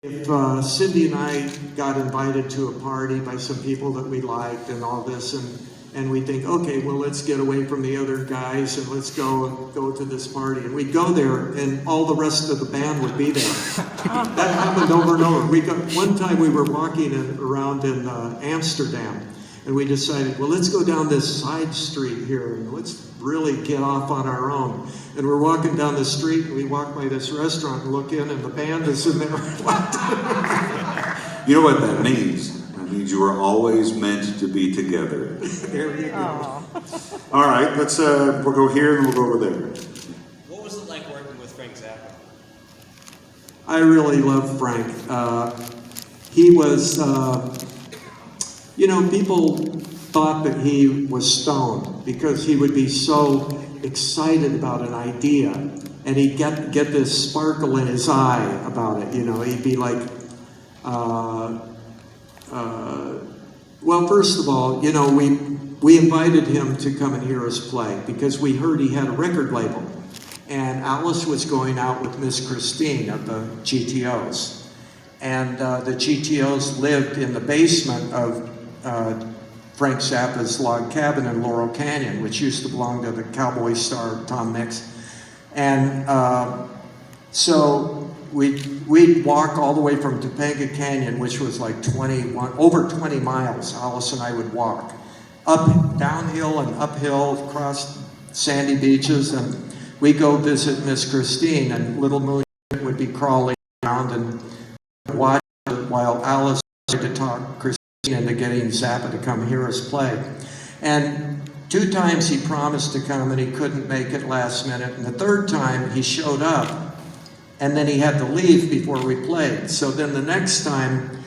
If Cindy and I got invited to a party by some people that we liked and all this, and we think, okay, well, let's get away from the other guys and let's go to this party. And we'd go there, and all the rest of the band would be there. That happened over and over. One time we were walking around in Amsterdam, and we decided, well, let's go down this side street here and let's really get off on our own. And we're walking down the street, and we walk by this restaurant and look in, and the band is in there. You know what that means? That means you were always meant to be together. There you go. All right, let's we'll go here and we'll go over there. What was it like working with Frank Zappa? I really love Frank. He was, people thought that he was stoned because he would be so excited about an idea, and he'd get this sparkle in his eye about it. He'd be like, well, first of all, we invited him to come and hear us play because we heard he had a record label, and Alice was going out with Miss Christine of the GTOs, and the GTOs lived in the basement of Frank Zappa's log cabin in Laurel Canyon, which used to belong to the cowboy star Tom Mix. And so we'd walk all the way from Topanga Canyon, which was like over 20 miles. Alice and I would walk up, downhill and uphill, across sandy beaches, and we'd go visit Miss Christine, and little Moon would be crawling around and watch her while Alice tried to talk Christine into getting Zappa to come hear us play. And 2 times he promised to come and he couldn't make it last minute, and the 3rd time he showed up and then he had to leave before we played. So then the next time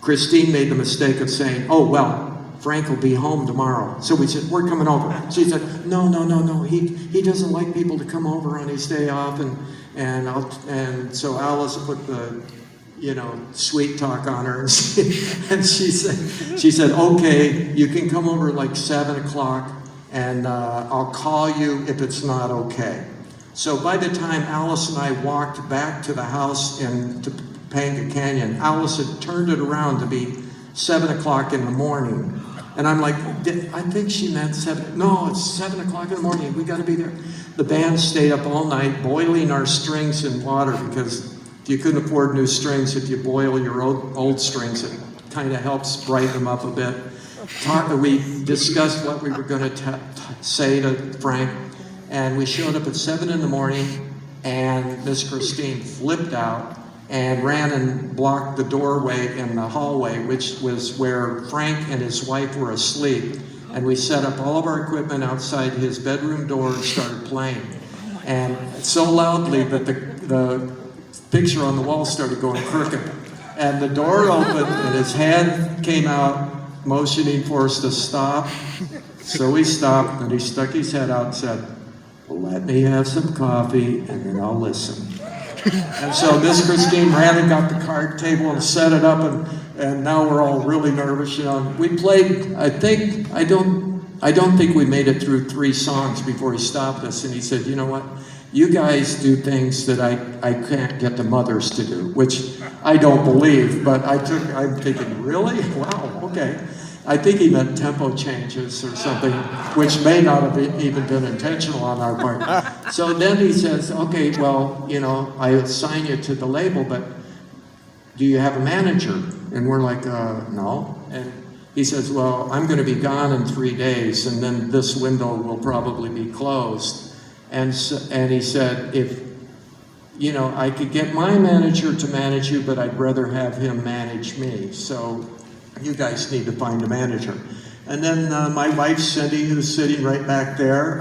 Christine made the mistake of saying, oh well, Frank will be home tomorrow. So we said, we're coming over. She said, no, he doesn't like people to come over on his day off, and so Alice put the sweet talk on her, and she said, okay, you can come over like 7 o'clock, and I'll call you if it's not okay. So by the time Alice and I walked back to the house in Topanga Canyon, Alice had turned it around to be 7 o'clock in the morning. And I'm like, I think she meant 7. No, it's 7 o'clock in the morning. We got to be there. The band stayed up all night boiling our strings in water, because you couldn't afford new strings. If you boil your old strings, it kind of helps brighten them up a bit. We discussed what we were going to say to Frank, and we showed up at 7 in the morning, and Miss Christine flipped out and ran and blocked the doorway in the hallway, which was where Frank and his wife were asleep. And we set up all of our equipment outside his bedroom door and started playing. And so loudly that the picture on the wall started going crooked. And the door opened, and his hand came out, motioning for us to stop. So we stopped, and he stuck his head out and said, well, let me have some coffee, and then I'll listen. And so Miss Christine ran and got the card table and set it up, and now we're all really nervous. We played, I don't think we made it through 3 songs before he stopped us, and he said, you know what? You guys do things that I can't get the mothers to do, which I don't believe, but I'm thinking, really? Wow, okay. I think he meant tempo changes or something, which may not have even been intentional on our part. So then he says, okay, well, I assign you to the label, but do you have a manager? And we're like, no. And he says, well, I'm going to be gone in 3 days, and then this window will probably be closed. And he said, if, I could get my manager to manage you, but I'd rather have him manage me. So you guys need to find a manager. And then my wife, Cindy, who's sitting right back there,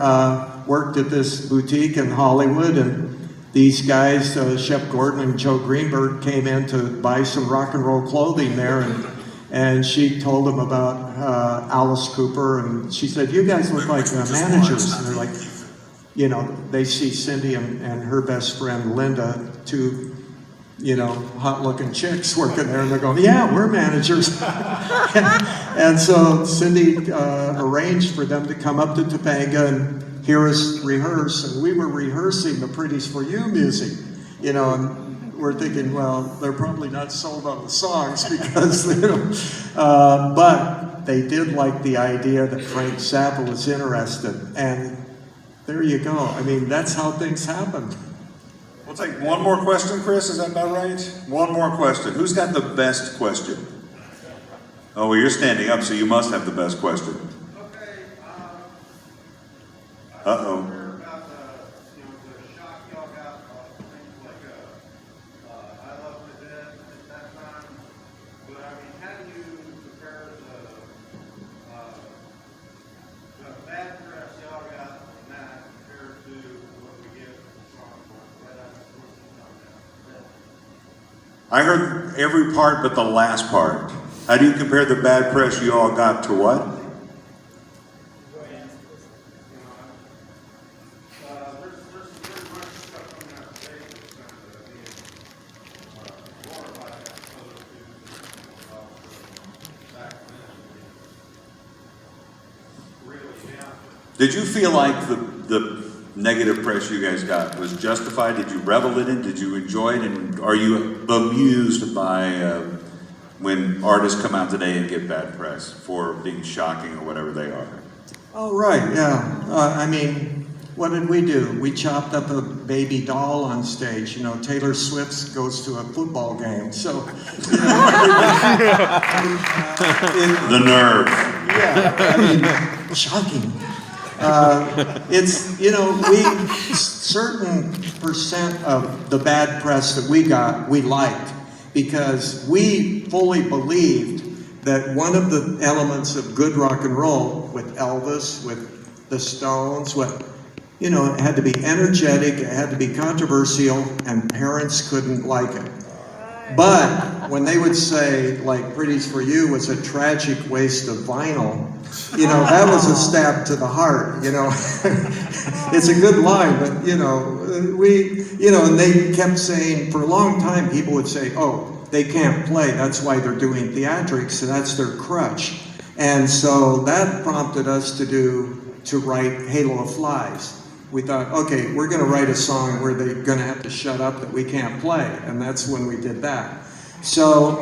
worked at this boutique in Hollywood, and these guys, Chef Gordon and Joe Greenberg, came in to buy some rock and roll clothing there, and she told them about Alice Cooper, and she said, you guys look like managers. And they're like, they see Cindy and her best friend Linda, 2 hot-looking chicks working there, and they're going, yeah, we're managers. And so Cindy arranged for them to come up to Topanga and hear us rehearse, and we were rehearsing the Pretties for You music, and we're thinking, well, they're probably not sold on the songs because, but they did like the idea that Frank Zappa was interested, and there you go. I mean, that's how things happen. We'll take one more question, Chris. Is that about right? One more question. Who's got the best question? Oh, well, you're standing up, so you must have the best question. Okay, Uh-oh. about the shock y'all got things like I Love the Dead at that time. But I mean, how do you compare the bad press y'all got on that compared to what we get from songs like Red Eyes Pussy? I heard every part but the last part. How do you compare the bad press you all got to what? There's very much stuff coming out today that's kind of being glorified as opposed to back then. Really down. Did you feel like the negative press you guys got was justified? Did you revel in it? Did you enjoy it? And are you bemused by when artists come out today and get bad press for being shocking or whatever they are? Oh, right, yeah. I mean, what did we do? We chopped up a baby doll on stage. You know, Taylor Swift goes to a football game. So, you know, The nerve. yeah, I mean, shocking. It's, you know, certain percent of the bad press that we got, we liked, because we fully believed that one of the elements of good rock and roll, with Elvis, with the Stones, you know, it had to be energetic, it had to be controversial, and parents couldn't like it. But when they would say, like, Pretty's for You was a tragic waste of vinyl, you know, that was a stab to the heart, you know. It's a good line, but, you know, and they kept saying, for a long time, people would say, oh, they can't play, that's why they're doing theatrics, so that's their crutch. And so that prompted us to write Halo of Flies. We thought, okay, we're going to write a song where they're going to have to shut up that we can't play, and that's when we did that. So,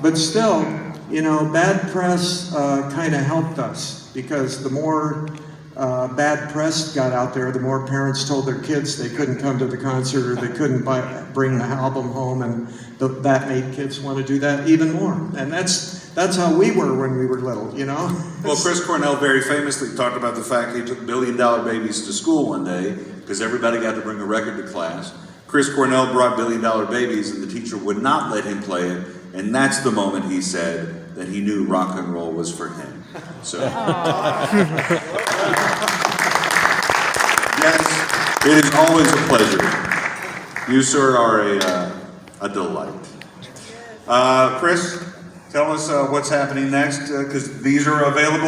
but still, you know, bad press kind of helped us, because the more bad press got out there, the more parents told their kids they couldn't come to the concert or they couldn't bring the album home, and that made kids want to do that even more. And that's how we were when we were little, you know? Well, Chris Cornell very famously talked about the fact he took $1 Billion Babies to school one day because everybody got to bring a record to class. Chris Cornell brought $1 Billion Babies and the teacher would not let him play it, and that's the moment he said that he knew rock and roll was for him. So, yes, it is always a pleasure. You, sir, are a delight. Chris, tell us what's happening next, because these are available.